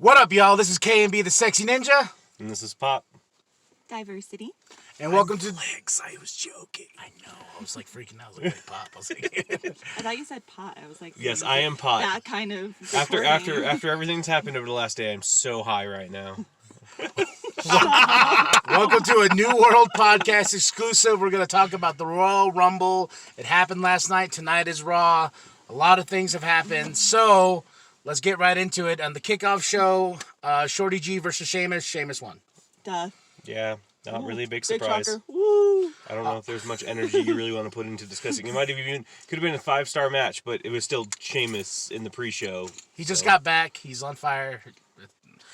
What up, y'all? This is KMB The Sexy Ninja. And this is Pop. Diversity. And welcome to Flix. I was joking. I know. I was like freaking out. I was like, wait, Pop. I was like... I thought you said pot. I was like, Yes, I am Pot. that kind of After recording. everything's happened over the last day, I'm so high right now. Welcome to a New World Podcast exclusive. We're going to talk about the Royal Rumble. It happened last night. Tonight is Raw. A lot of things have happened. So let's get right into it. On the kickoff show, Shorty G versus Sheamus. Sheamus won. Duh. Yeah, not really a big Big surprise. shocker. Woo. I don't know if there's much energy you really want to put into discussing. It might have even could have been a 5-star match, but it was still Sheamus in the pre-show. He just got back. He's on fire.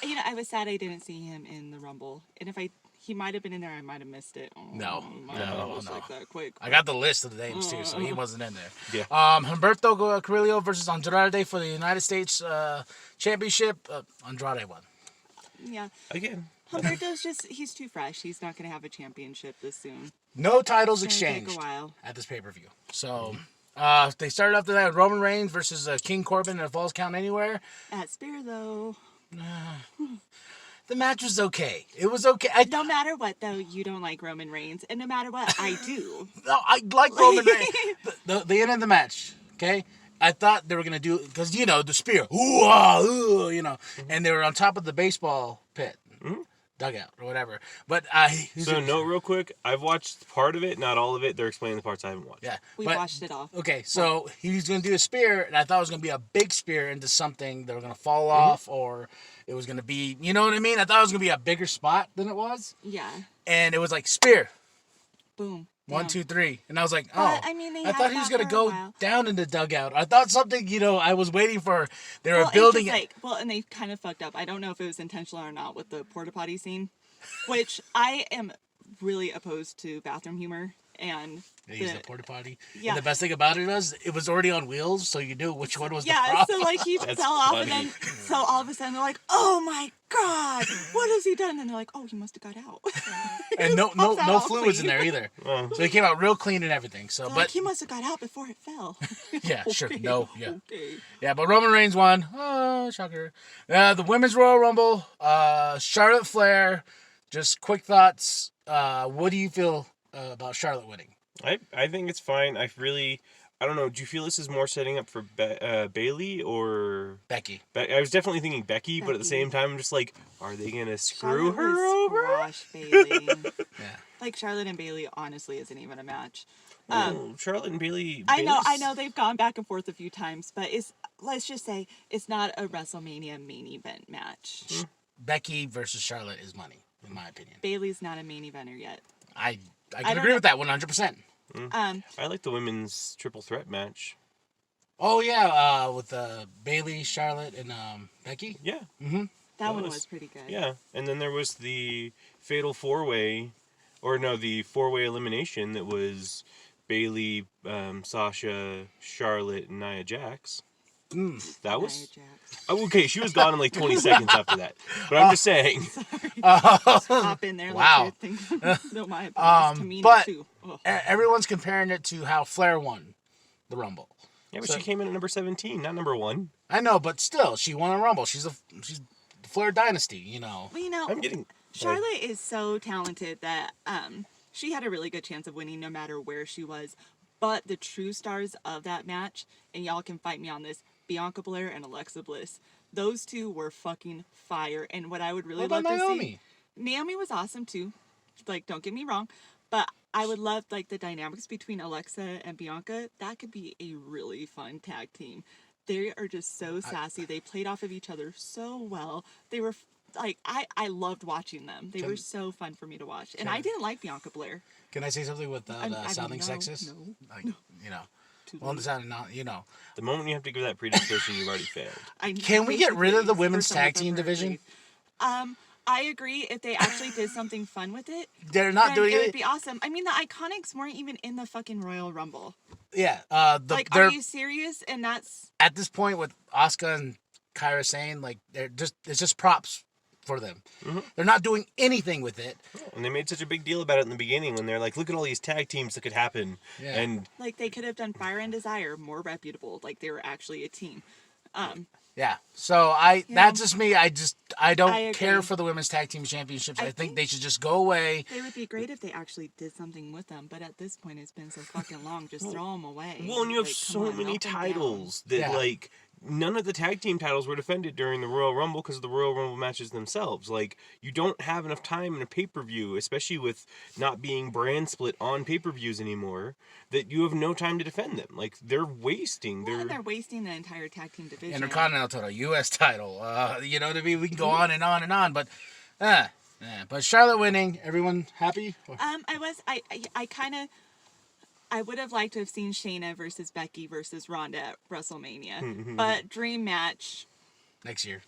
You know, I was sad I didn't see him in the Rumble, and if he might have been in there, I might have missed it. Oh, No. Like that quick. I got the list of the names too, so he wasn't in there. Yeah. Humberto Carrillo versus Andrade for the United States Championship. Andrade won. Yeah. Again. Humberto's he's too fresh. He's not going to have a championship this soon. No titles It's gonna take exchanged a while. at this pay-per-view. So they started off that with Roman Reigns versus King Corbin in a Falls Count Anywhere. At Spear, though. The match was okay. It was okay. No matter what, though, you don't like Roman Reigns. And no matter what, I do. No, I like Roman Reigns. The end of the match, okay? I thought they were going to do, because, you know, the spear, you know, and they were on top of the baseball pit, dugout, or whatever. But Note real quick, I've watched part of it, not all of it. They're explaining the parts I haven't watched. Yeah. We watched it all. Okay, so he was going to do a spear, and I thought it was going to be a big spear into something that was going to fall off, or it was going to be, you know what I mean? I thought it was going to be a bigger spot than it was. Yeah. And it was like, spear. Boom. 1, 2, 3. And I was like, oh. But, I mean, they I had thought he was that going to for a go while. down in the dugout. I thought something, you know, I was waiting for. They were Well, building it's it. just like, and they kind of fucked up. I don't know if it was intentional or not with the porta potty scene, which I am really opposed to bathroom humor. And They used the porta potty. Yeah. And the best thing about it was, it was already on wheels, so you knew which one was the yeah, problem. so like he That's fell off, funny. and then so all of a sudden they're like, "Oh my god, what has he done?" And they're like, "Oh, he must have got out." And no pops out all fluids in clean. there either. Oh. So he came out real clean and everything. So, Like, but he must have got out before it fell. yeah, sure, Okay, no, yeah. Okay. Yeah, but Roman Reigns won. Oh, shocker. The Women's Royal Rumble, Charlotte Flair. Just quick thoughts. What do you feel about Charlotte winning? I think it's fine. I don't know. Do you feel this is more setting up for Bailey or Becky. I was definitely thinking Becky, but at the Becky. same time, I'm just like, are they gonna screw Charlotte her would over? squash Bailey. Yeah. Like Charlotte and Bailey, honestly, isn't even a match. Well, Charlotte and Bailey. I know Bailey's- they've gone back and forth a few times, but let's just say it's not a WrestleMania main event match. Becky versus Charlotte is money, in my opinion. Bailey's not a main eventer yet. I can don't agree know. with that 100%. I like the women's triple threat match. Oh, yeah, with Bailey, Charlotte, and Becky. Yeah, That one was- was pretty good. yeah. And then there was the fatal four-way, the four-way elimination that was Bailey, Sasha, Charlotte, and Nia Jax. That was Nia Jax. okay. She was gone in like 20 seconds after that. But I'm just saying. Hop in there. Wow. Like no, my apologies. Tamina but- too. Ugh. Everyone's comparing it to how Flair won the Rumble. Yeah, but So- she came in at number 17, not number 1. I know, but still, she won a Rumble. She's the Flair dynasty, you know. Well, you know, I'm getting. Charlotte is so talented that she had a really good chance of winning no matter where she was. But the true stars of that match, and y'all can fight me on this, Bianca Belair and Alexa Bliss. Those two were fucking fire. And what I would really What about love to Naomi? see... Naomi was awesome too. Like, don't get me wrong. But I would love, like, the dynamics between Alexa and Bianca. That could be a really fun tag team. They are just so sassy. They played off of each other so well. They were... Like, I loved watching them. They were so fun for me to watch. And I didn't like Bianca Blair. Can I say something without sounding no, sexist? no, Like, you know. Well, sounding not, you know. The moment you have to give that predisposition, you've already failed. Can we get rid of the Basically, women's it's the first tag time team I've ever division? agreed. I agree. If they actually did something fun with it, They're not then doing it would it. be awesome. I mean, the Iconics weren't even in the fucking Royal Rumble. Yeah. Like, they're are you serious? And that's... at this point with Asuka and Kyra saying, like, it's just props for them. They're not doing anything with it. And they made such a big deal about it in the beginning when they're like, look at all these tag teams that could happen. Yeah. And Like, they could have done Fire and Desire more reputable. Like, they were actually a team. Yeah. So that's just me. I don't I care agree. for the women's tag team championships. I think think they should just go away. They would be great if they actually did something with them, but at this point, it's been so fucking long. Just throw them away. Well, and you have Like, come so on, many melt them down. titles that, Yeah. like, none of the tag team titles were defended during the Royal Rumble because of the Royal Rumble matches themselves. Like, you don't have enough time in a pay-per-view, especially with not being brand split on pay-per-views anymore, that you have no time to defend them. Like, they're wasting. Well, and they're wasting the entire tag team division. Intercontinental title, U.S. title. You know what I mean? We can go on and on and on, but but Charlotte winning, everyone happy? I would have liked to have seen Shayna versus Becky versus Ronda at WrestleMania, but dream match. Next year.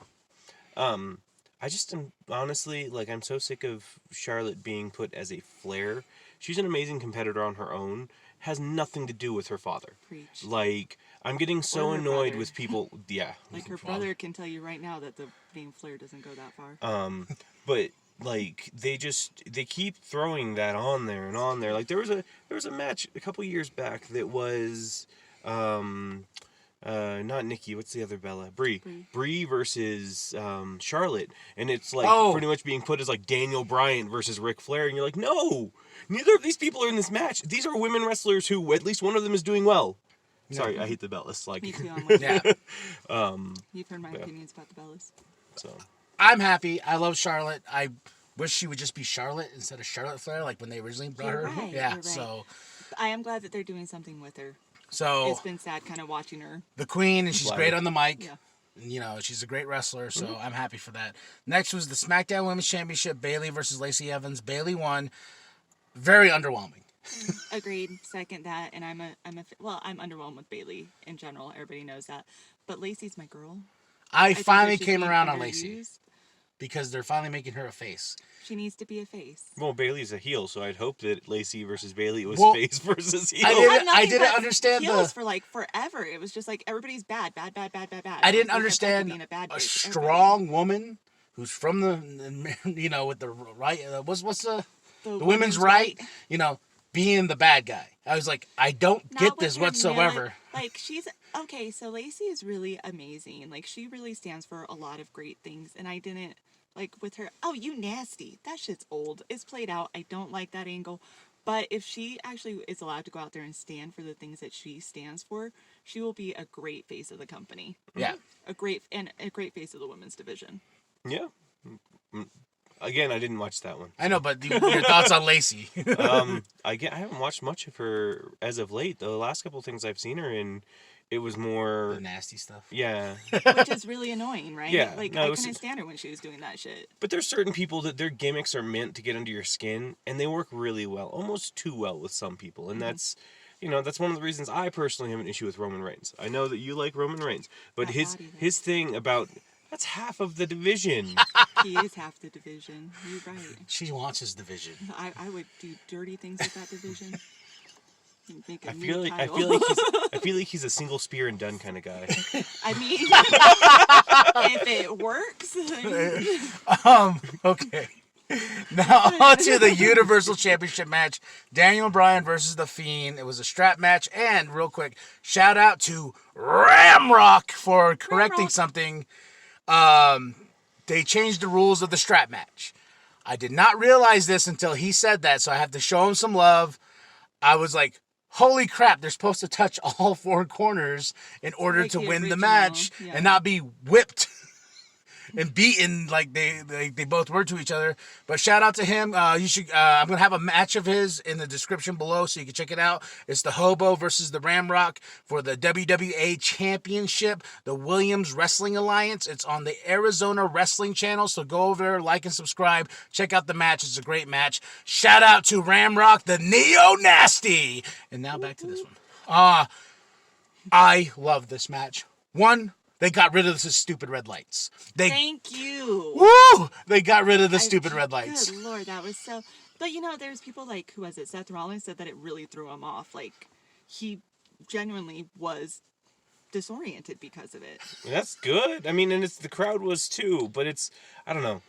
I just am honestly, like, I'm so sick of Charlotte being put as a Flair. She's an amazing competitor on her own. Has nothing to do with her father. Preach. Like, I'm getting so Or her annoyed brother. with people. Yeah. Like her brother can tell you right now that the name Flair doesn't go that far. But like they keep throwing that on there and on there. Like there was a match a couple years back that was not Nikki, what's the other Bella? Brie versus Charlotte, and it's like pretty much being put as like Daniel Bryan versus Ric Flair, and you're like, no, neither of these people are in this match. These are women wrestlers who at least one of them is doing well. Sorry, I hate the Bellas. Like, Me too. I'm with Yeah. You've heard my opinions about the Bellas. so I'm happy. I love Charlotte. I wish she would just be Charlotte instead of Charlotte Flair, like when they originally brought You're her. right, Yeah. you're right. So I am glad that they're doing something with her. so It's been sad kind of watching her. the Queen, and she's Fly. great on the mic. Yeah. You know, she's a great wrestler, so I'm happy for that. Next was the SmackDown Women's Championship, Bayley versus Lacey Evans. Bayley won. Very underwhelming. Agreed. Second that, and I'm underwhelmed with Bailey in general. Everybody knows that, but Lacey's my girl. I think finally she's came being around on Lacey underused. because they're finally making her a face. She needs to be a face. well, Bailey's a heel, so I'd hope that Lacey versus Bailey was Well, face versus heel. I didn't understand heels the. for like forever. It was just like everybody's bad. I didn't Like, that's understand being a bad a bitch. strong woman who's from the, you know, with the right. What's the women's right? You know, being the bad guy. I was like, I don't Not get with this her whatsoever. Like she's okay. So Lacey is really amazing. Like she really stands for a lot of great things, and I didn't like with her. Oh, you nasty! That shit's old. It's played out. I don't like that angle. But if she actually is allowed to go out there and stand for the things that she stands for, she will be a great face of the company. Yeah. A great face of the women's division. Yeah. Again, I didn't watch that one. I know, but your thoughts on Lacey? I haven't watched much of her as of late. The last couple of things I've seen her in, it was more The nasty stuff. yeah. Which is really annoying, right? Yeah, Like, no, I it was- couldn't stand her when she was doing that shit. But there's certain people that their gimmicks are meant to get under your skin, and they work really well, almost too well with some people, and that's. You know, that's one of the reasons I personally have an issue with Roman Reigns. I know that you like Roman Reigns, but That his body, though. his thing about that's half of the division. He is half the division. You're right. She wants his division. I would do dirty things with that division. Make a I new feel like title. he's a single spear and done kind of guy. I mean, if it works. Okay. Now on to the Universal Championship match. Daniel Bryan versus The Fiend. It was a strap match. And real quick, shout out to RamRock for correcting RamRock. something. They changed the rules of the strap match. I did not realize this until he said that, so I have to show him some love. I was like, holy crap, they're supposed to touch all four corners in order Like to the win the original, match yeah. and not be whipped and beaten like they both were to each other. But shout out to him. You should. I'm gonna have a match of his in the description below, so you can check it out. It's the Hobo versus the RamRock for the WWA Championship, the Williams Wrestling Alliance. It's on the Arizona Wrestling Channel, so go over there, like and subscribe. Check out the match. It's a great match. Shout out to RamRock, the Neo Nasty. And now back to this one. I love this match. One, they got rid of the stupid red lights. Thank you. Woo! They got rid of the stupid red lights. Good Lord, that was so. But you know, there's people like, who was it? Seth Rollins said that it really threw him off. Like, he genuinely was disoriented because of it. That's good. I mean, and it's the crowd was too, but it's I don't know.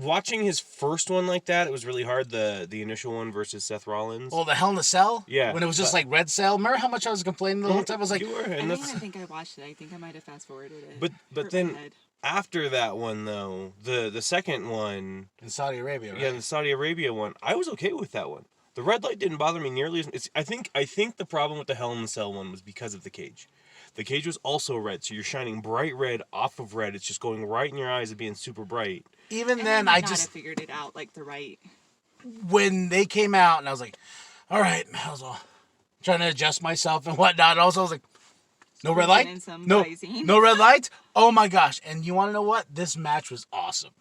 Watching his first one like that, it was really hard. The initial one versus Seth Rollins. Oh, the Hell in a Cell? Yeah, When it was just like Red Cell. Remember how much I was complaining the whole time? I was like, you were, I and don't that's even think I watched it. I think I might have fast forwarded it. but Hurt my then head. after that one though, the second one, in Saudi Arabia, right? yeah, the Saudi Arabia one, I was okay with that one. The red light didn't bother me nearly as much. I think the problem with the Hell in the Cell one was because of the cage. The cage was also red, so you're shining bright red off of red. It's just going right in your eyes and being super bright. Even And then, they might I not just, have figured it out like the right. when they came out, and I was like, all right, I was all trying to adjust myself and whatnot. And also, I was like, no red Squeezing in light? some No, Visine. no red lights? Oh my gosh. And you want to know what? This match was awesome.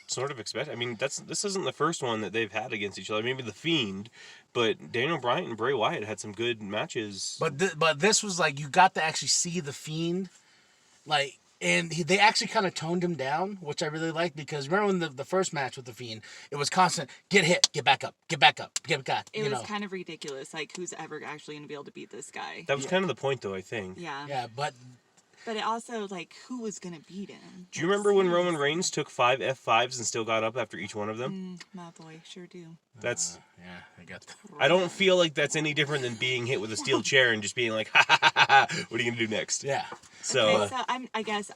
Sort of expect. I mean, this isn't the first one that they've had against each other. Maybe the Fiend, but Daniel Bryan and Bray Wyatt had some good matches. But this was like, you got to actually see the Fiend, like, and they actually kind of toned him down, which I really liked, because remember when the first match with the Fiend, it was constant, get hit, get back up, get back up, get back up. It was kind of ridiculous. Like, who's ever actually going to be able to beat this guy? That was kind of the point, though. I think. Yeah. Yeah, but But it also, like, who was going to beat him? Do you remember when Roman Reigns took 5 F5s and still got up after each one of them? My boy, sure do. That's. yeah, I got that. I don't feel like that's any different than being hit with a steel chair and just being like, ha ha ha ha. What are you gonna do next? Yeah. So. Okay, so I guess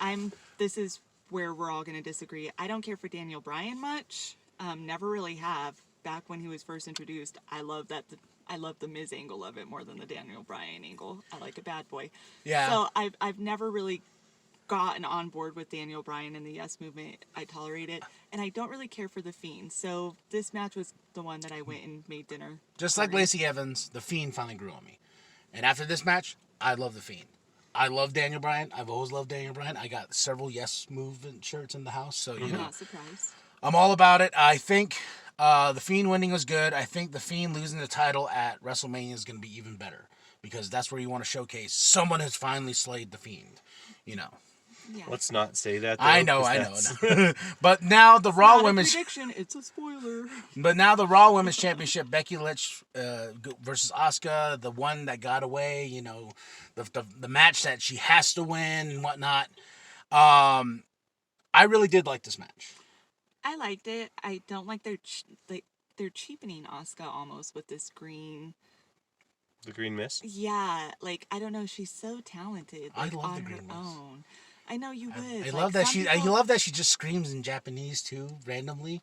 this is where we're all going to disagree. I don't care for Daniel Bryan much. Never really have. Back when he was first introduced, I love the Miz angle of it more than the Daniel Bryan angle. I like a bad boy. Yeah. So I've never really gotten on board with Daniel Bryan and the Yes Movement. I tolerate it, and I don't really care for the Fiend. So this match was the one that I went and made dinner. Just like Lacey Evans, the Fiend finally grew on me. And after this match, I love the Fiend. I love Daniel Bryan. I've always loved Daniel Bryan. I got several Yes Movement shirts in the house, so you I'm know. not surprised. I'm all about it. I think the Fiend winning was good. I think the Fiend losing the title at WrestleMania is going to be even better, because that's where you want to showcase someone has finally slayed the Fiend, you know. Yeah. Let's not say that. Though, I know. 'cause But now the Raw Not a Women's prediction. It's a spoiler. But now the Raw Women's Championship, Becky Lynch versus Asuka, the one that got away, you know, the match that she has to win and whatnot. I really did like this match. I liked it. I don't like they're cheapening Asuka almost with this green. The Green Mist. Yeah, like I don't know. She's so talented. I Like, love on the her green mist. own. I know you would. I Like, love that some I people- love that she just screams in Japanese too, randomly.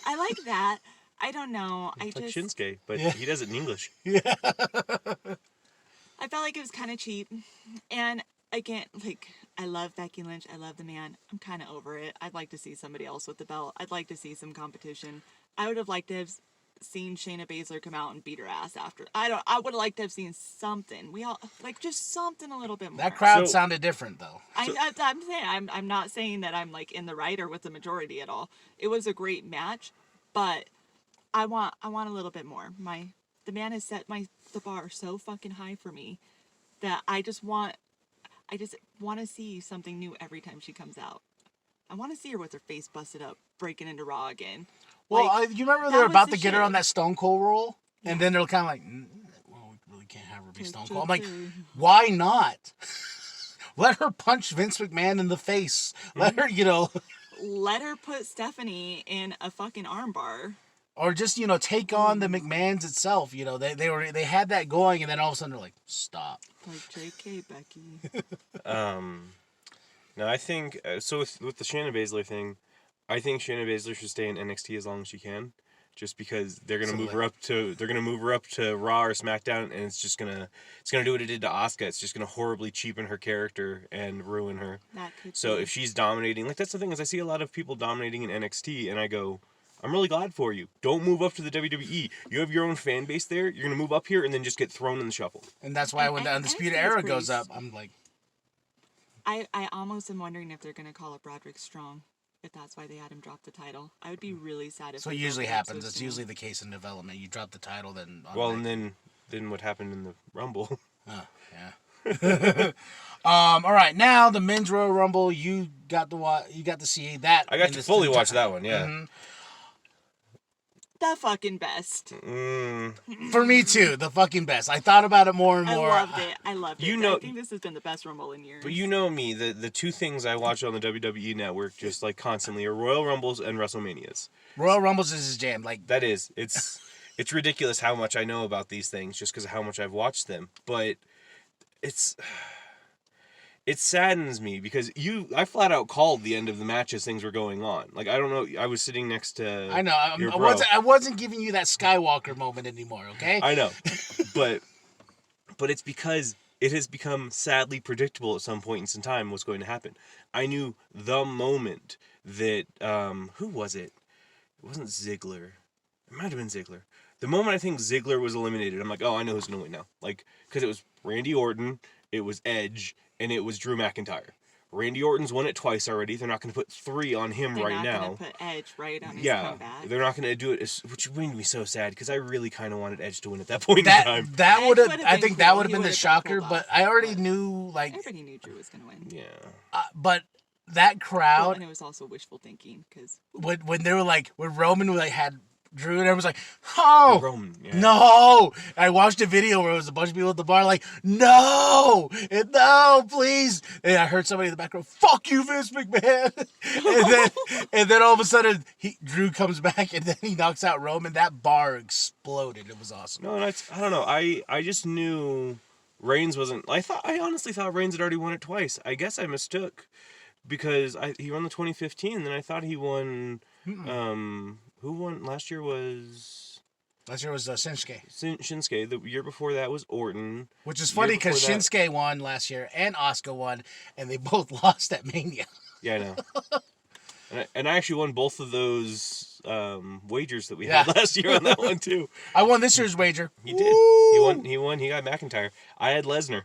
I like that. I don't know. I It's like just Shinsuke, but Yeah. he does it in English. I felt like it was kind of cheap. And again, like I love Becky Lynch. I love the man. I'm kind of over it. I'd like to see somebody else with the belt. I'd like to see some competition. I would have liked to have seen Shayna Baszler come out and beat her ass after. I would have liked to have seen something. We all like just something a little bit more. That crowd So- sounded different though. I'm saying I'm not saying that I'm like in the right or with the majority at all. It was a great match, but I want a little bit more. The man has set the bar so fucking high for me that I just want to see something new every time she comes out. I want to see her with her face busted up, breaking into Raw again. Well, Like, you remember that they were was about the to get her shit. on that Stone Cold roll, and then they're kind of like, well, we really can't have her be Stone Cold. I'm like, why not? Let her punch Vince McMahon in the face. Let her, you know, Let her put Stephanie in a fucking armbar. or just, you know, take on the McMahons itself. You know, they had that going, and then all of a sudden they're like, stop. Like JK Becky. No, I think so. With the Shayna Baszler thing, I think Shayna Baszler should stay in NXT as long as she can, just because they're gonna move her up to Raw or SmackDown, and it's gonna do what it did to Asuka. It's just gonna horribly cheapen her character and ruin her. That could So be. if she's dominating, like that's the thing is I see a lot of people dominating in NXT, and I go, I'm really glad for you. Don't move up to the WWE. You have your own fan base there. You're gonna move up here and then just get thrown in the shuffle. And that's why when the And Undisputed NXT is Era pretty goes up, I'm like, I almost am wondering if they're gonna call up Roderick Strong, if that's why they had him drop the title. I would be really sad if. so it they usually broke it up so happens. It's soon. usually the case in development. You drop the title, then. Well, and then what happened in the Rumble? Oh, yeah. All right, now the men's Royal Rumble. You got to see that. I got in to its fully watch entire- that one. Yeah. Mhm. the fucking best. For me too, the fucking best. I thought about it more and more. I loved it. You know- I think this has been the best Rumble in years. But you know me, the two things I watch on the WWE Network just like constantly are Royal Rumbles and WrestleManias. Royal Rumbles is his jam. Like That is, it's ridiculous how much I know about these things just because of how much I've watched them. But it saddens me because I flat out called the end of the match as things were going on. Like, I don't know, I was sitting next to I know. your bro. I wasn't giving you that Skywalker moment anymore. Okay. I know, but it's because it has become sadly predictable at some point in some time what's going to happen. I knew the moment that who was it? It wasn't Ziggler. It might have been Ziggler. The moment I think Ziggler was eliminated, I'm like, oh, I know who's going to win now. Like, because it was Randy Orton, it was Edge, and it was Drew McIntyre. Randy Orton's won it twice already. They're not going to put 3 on him They're right not now. going to put Edge right on his comeback. They're not going to do it, which made me so sad because I really kind of wanted Edge to win at that point in time. That would have. Edge I would've think been that cool. would have He been the would've been shocker. pulled But off, I already but knew like. Everybody knew Drew was going to win. Yeah. But that Well, crowd and it was also wishful thinking because when they were like when Roman like had Drew and everyone was like, oh Roman, yeah. no! I watched a video where it was a bunch of people at the bar like, no, please. And I heard somebody in the background, fuck you, Vince McMahon. and then all of a sudden Drew comes back and then he knocks out Roman. That bar exploded. It was awesome. No, and I don't know. I just knew Reigns wasn't. I honestly thought Reigns had already won it twice. I guess I mistook because he won the 2015, and then I thought he won. Who won last year was Shinsuke. Shinsuke. The year before that was Orton. Which is funny because Shinsuke won last year and Asuka won, and they both lost at Mania. Yeah, I know. and I actually won both of those wagers that we had last year on that one too. I won this year's wager. He did. He won. He got McIntyre. I had Lesnar.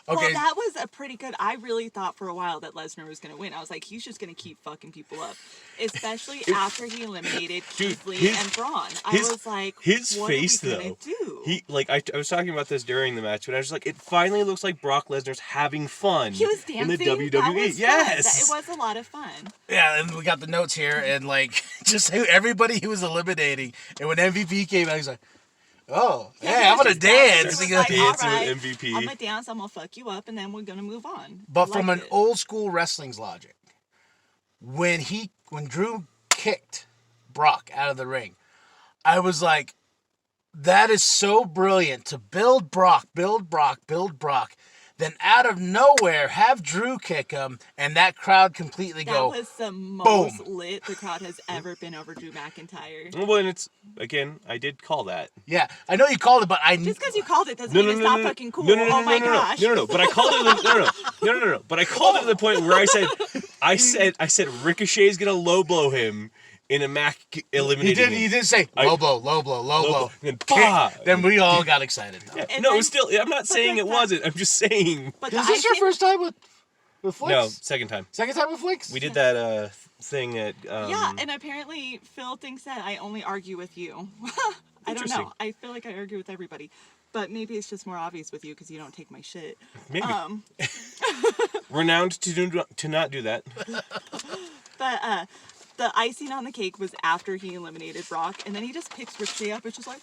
Well, that was a pretty good. I really thought for a while that Lesnar was going to win. I was like, he's just going to keep fucking people up, especially after he eliminated Keith Lee and Braun. I was like, his what face are we gonna though. do? I was talking about this during the match, but I was just like, it finally looks like Brock Lesnar's having fun. He was dancing. in the WWE. That was Yes, fun. It was a lot of fun. Yeah, and we got the notes here, and like just everybody he was eliminating, and when MVP came out, he's like, "Oh, yeah, I'm gonna dance." He was Dance like, all with right, MVP. I'm gonna dance. I'm gonna fuck you up, and then we're gonna move on. But I from an liked it. old school wrestling's logic, when Drew kicked Brock out of the ring, I was like, that is so brilliant to build Brock, then out of nowhere have Drew kick him, and that crowd completely That was the most lit the crowd has ever been over Drew McIntyre. Well, and it's again, I did call that. Yeah, I know you called it, but Just because you called it doesn't mean it's not fucking cool. Oh my gosh. No. But I called it. No. But I called it to the point where I said Ricochet's gonna low blow him in a Mac eliminating him. He did say low blow. And then, Then we all got excited. Yeah, And no, then- it's still. I'm not saying it wasn't. I'm just saying. But Is this your first time with Flix? No, second time. Second time with Flix? We did that thing at. Yeah, and apparently Phil thinks that I only argue with you. I don't Interesting. know. I feel like I argue with everybody. But maybe it's just more obvious with you because you don't take my shit. Maybe. Renowned to not do that. But the icing on the cake was after he eliminated Brock, and then he just picks Ricochet up. It's just like,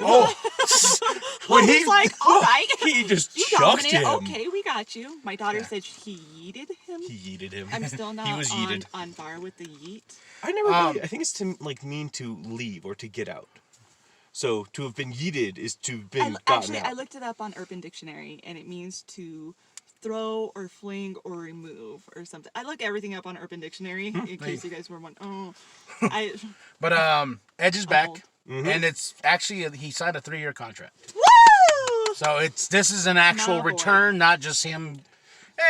Oh, when he's like, all right, He just you chucked dominated. him. Okay, we got you. My daughter said he yeeted him. He yeeted him. I'm still not He was yeeted. on bar with the yeet. I never. Really, I think it's to mean to leave or to get out. So to have been yeeted is to have been gotten out. I looked it up on Urban Dictionary, and it means to throw or fling or remove or something. I look everything up on Urban Dictionary in case you guys were wondering. but Edge is back, old. and it's actually he signed a 3-year contract. Woo! So this is an actual Not a boy. return, not just him.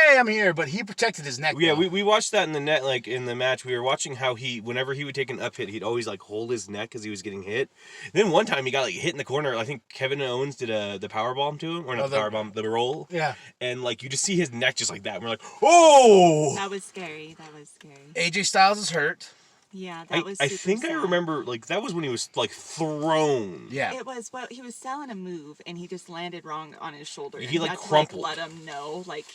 Hey, I'm here, but he protected his neck. Yeah, though. we watched that in the net, like in the match. We were watching how whenever he would take an up hit, he'd always like hold his neck because he was getting hit. Then one time he got like hit in the corner. I think Kevin Owens did the power bomb to him, or not the power bomb, the roll. Yeah. And like you just see his neck just like that, and we're like, oh. That was scary. AJ Styles is hurt. Yeah, that was I super think I sad. remember like that was when he was like thrown. Yeah. It was, well, he was selling a move, and he just landed wrong on his shoulder. He, and like, had to, crumpled. let him know, like,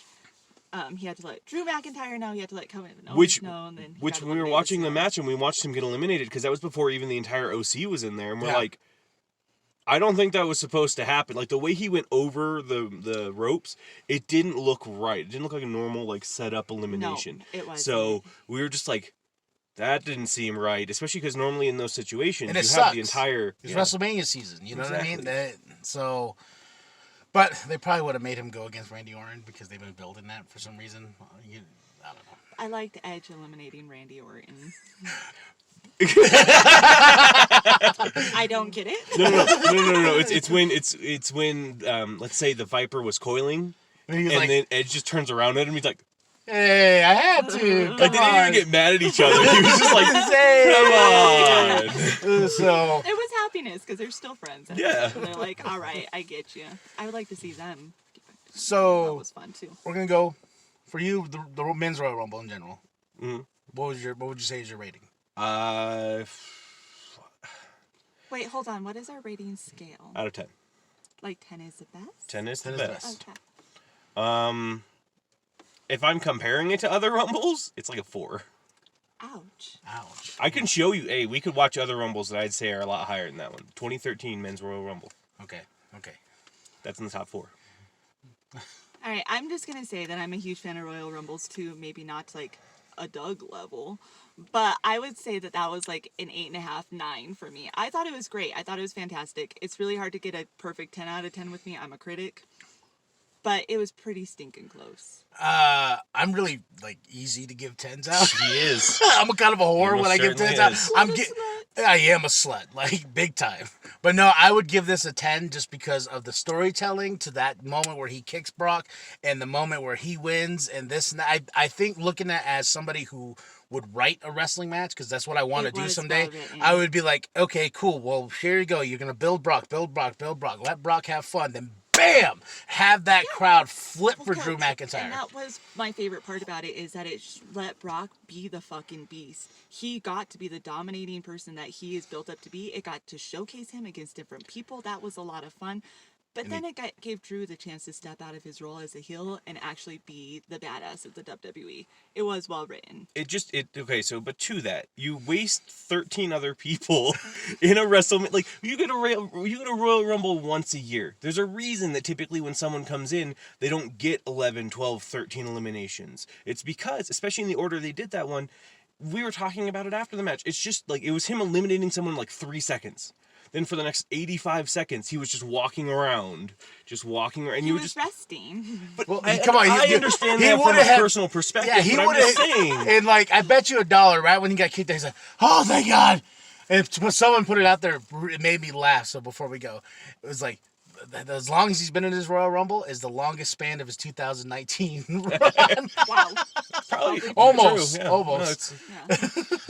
he had to let Drew McIntyre know, he had to let Kevin Which- Owens know, and then he Which got when we were eliminated watching the soon. match and we watched him get eliminated, because that was before even the entire OC was in there, and we're Yeah. like, I don't think that was supposed to happen. Like, the way he went over the ropes, it didn't look right. It didn't look like a normal, like, set-up elimination. No, it wasn't. So we were just like, that didn't seem right, especially because normally in those situations, And you it have sucks. the entire... It's yeah. WrestleMania season. You know what I mean? Exactly. So, but they probably would have made him go against Randy Orton because they've been building that for some reason. I don't know. I liked Edge eliminating Randy Orton. I don't get it. No. It's when let's say the Viper was coiling, And he's and like, then Edge just turns around at him. He's like, hey, I had to. like they didn't even get mad at each other. He was just like, Hey. come on. So, It was happiness because they're still friends. Yeah. So they're like, all right, I get you. I would like to see them. That so was fun too. we're gonna go for you the men's Royal Rumble in general. Mhm. What would you say is your rating? Wait, hold on. What is our rating scale? Out of 10. Like 10 is the best? 10 is the 10 is the best. Okay. If I'm comparing it to other Rumbles, it's like a 4. Ouch. Ouch. I can show you. Hey, we could watch other Rumbles that I'd say are a lot higher than that one. 2013 Men's Royal Rumble. Okay. That's in the top 4. All right, I'm just going to say that I'm a huge fan of Royal Rumbles too. Maybe not like a Doug level, but I would say that was like an 8.5, 9 for me. I thought it was great. I thought it was fantastic. It's really hard to get a perfect 10 out of 10 with me. I'm a critic. But it was pretty stinking close. I'm really like easy to give 10s out. He is. I'm a kind of a whore He when I give most 10s certainly out. is. I am a slut, like big time. But no, I would give this a 10 just because of the storytelling to that moment where he kicks Brock and the moment where he wins and this and that. I think looking at as somebody who would write a wrestling match, because that's what I want to It do was someday, well written. I would be like, okay, cool. Well, here you go. You're going to build Brock. Let Brock have fun. Then bam! Have that crowd flip for Well, Drew Coach, McIntyre. And that was my favorite part about it is that it let Brock be the fucking beast. He got to be the dominating person that he is built up to be. It got to showcase him against different people. That was a lot of fun. But then it gave Drew the chance to step out of his role as a heel and actually be the badass of the WWE. It was well written. Okay, so, but to that, you waste 13 other people in a WrestleMania. Like, you get a Royal Rumble once a year. There's a reason that typically when someone comes in, they don't get 11, 12, 13 eliminations. It's because, especially in the order they did that one, we were talking about it after the match. It's just like, it was him eliminating someone in like 3 seconds. Then for the next 85 seconds, he was just walking around. And He you was just resting. But Well, I, come on, I he understand that from would've a had- personal perspective. Yeah, he but would I'm just have. saying. And like, I bet you $1 right when he got kicked out. He's like, "Oh, thank God!" And someone put it out there, it made me laugh. So before we go, it was like, as long as he's been in his Royal Rumble is the longest span of his 2019 run. Wow. Probably Almost, true, yeah. almost. No, Yeah.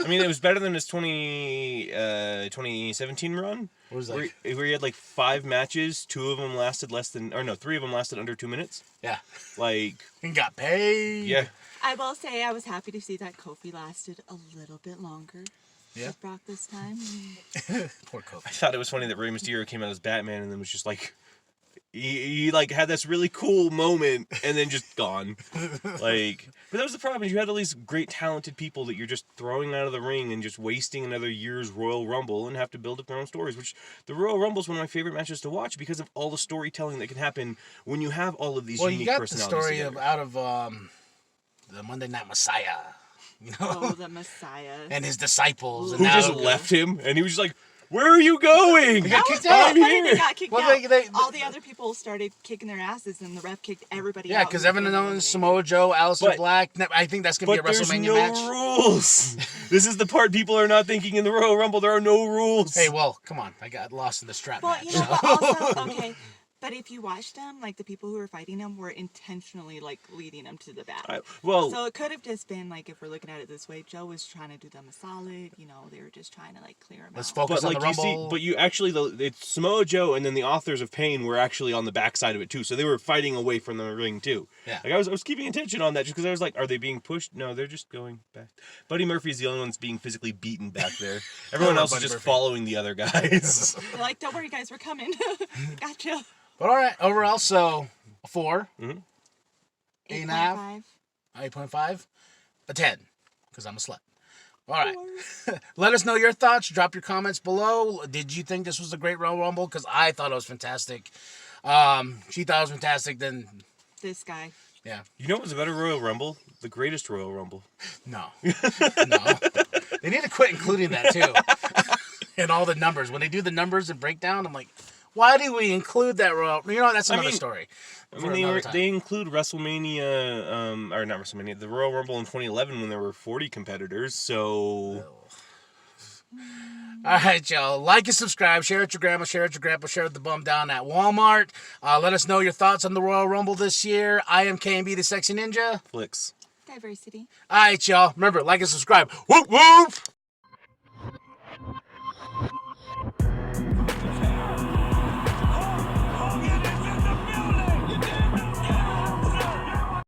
I mean, it was better than his 2017 run. What was that? Where he had like 5 matches, 3 of them lasted under 2 minutes. Yeah, Like, he got paid. yeah. I will say I was happy to see that Kofi lasted a little bit longer. Yeah. With Brock this time. Poor Kofi. I thought it was funny that Rey Mysterio came out as Batman and then was just like, he like had this really cool moment and then just gone. Like, but that was the problem. You had all these great talented people that you're just throwing out of the ring and just wasting another year's Royal Rumble and have to build up their own stories, which the Royal Rumble is one of my favorite matches to watch because of all the storytelling that can happen when you have all of these Well, unique you got the personalities story together. out of the Monday Night Messiah, you know, Oh, the Messiah. and his disciples, and Who now just left him and he was just like, "Where are you going?" He That got was kicked so out. funny I'm they here. got kicked Well, out. they- All the other people started kicking their asses, and the ref kicked everybody Yeah, out. because who was Evan getting Owens, eliminated. Samoa Joe, Aleister But- Black. I think that's gonna But be a there's WrestleMania no match. rules. This is the part people are not thinking in the Royal Rumble. There are no rules. Hey, well, come on, I got lost in the strap Well, match. you know, but also, okay, but if you watch them, like, the people who were fighting them were intentionally, like, leading them to the battle. So it could have just been, like, if we're looking at it this way, Joe was trying to do them a solid, you know, they were just trying to, like, clear him Let's out. focus But on like the you see, Rumble. but you actually, it's Samoa Joe and then the authors of Pain were actually on the backside of it too, so they were fighting away from the ring too. Yeah. Like I was keeping attention on that just because I was like, are they being pushed? No, they're just going back. Buddy Murphy's the only one that's being physically beaten back there. Everyone love else is Buddy just Murphy. following the other guys. They're like, don't worry, guys, we're coming. Gotcha. But all right, overall, so a 4. Mhm. 8.5? 8.5? A 10, because I'm a slut. All right. Let us know your thoughts. Drop your comments below. Did you think this was a great Royal Rumble? Because I thought it was fantastic. She thought it was fantastic. Then This guy. yeah. You know what was a better Royal Rumble? The greatest Royal Rumble. No. No. They need to quit including that too. And all the numbers. When they do the numbers and breakdown, I'm like, why do we include that Royal? You know, that's another story. I mean, they include WrestleMania, or not WrestleMania, the Royal Rumble in 2011 when there were 40 competitors. So, all right, y'all. Like and subscribe. Share it with your grandma. Share it with your grandpa. Share it with the bum down at Walmart. Let us know your thoughts on the Royal Rumble this year. I am KMB the Sexy Ninja. Flix. Diversity. All right, y'all. Remember, like and subscribe. Whoop, whoop.